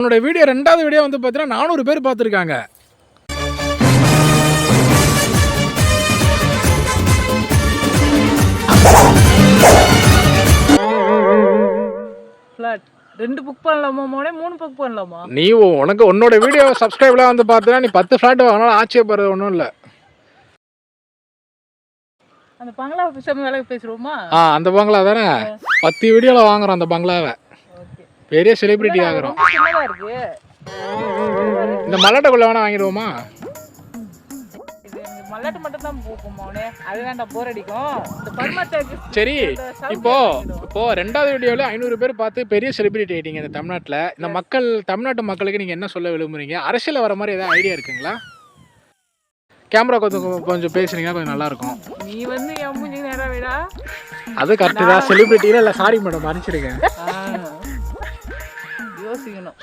உன்னோட வீடியோ 2வது வீடியோ வந்து பார்த்தீங்கன்னா 400 பேர் பார்த்துருக்காங்க. ஃபிளாட் 2 புக் பண்ணலாமா மோனே 3 புக் பண்ணலாமா? நீ உனக்கு உன்னோட வீடியோ சப்ஸ்கிரைப்லாம் வந்து பார்த்தீங்கன்னா நீ 10 ஃபிளாட் வாங்கினாலும் ஆச்சரியப்படுறது ஒன்றும் இல்லை. அந்த பங்களா விஷயம் வேலை பேசுறோமா? அந்த பங்களா தானே 10 வீடியோவில் வாங்குறோம். அந்த பங்களாவை பெரிய செலிபிரிட்டி ஆகிறோம். சின்னதா இருக்கு. இந்த மல்லாட்டைக்குள்ள வேணா வாங்கிடுவோமா? மல்லாட்டு மட்டும் தான் போகும் மோனே, அது வேண்டாம், போர் அடிக்கும். இந்த பர்மாட்டாக்கு சரி, இப்போ 2வது வீடியோவில் 500 பேர் பார்த்து பெரிய செலிபிரிட்டி ஆகிட்டீங்க இந்த தமிழ்நாட்டில். இந்த தமிழ்நாட்டு மக்களுக்கு நீங்கள் என்ன சொல்ல விரும்புறீங்க? அரசியல் வர மாதிரி ஏதாவது ஐடியா இருக்குங்களா? கேமரா கொஞ்சம் பேசுனீங்கன்னா கொஞ்சம் நல்லாயிருக்கும். நீ வந்து என் மூஞ்சி நேரா விடா. அது கரெக்டு தான். செலிபிரிட்டியில் இல்லை, சாரி மேடம், மன்னிச்சிடுங்க. யோசிக்கணும்.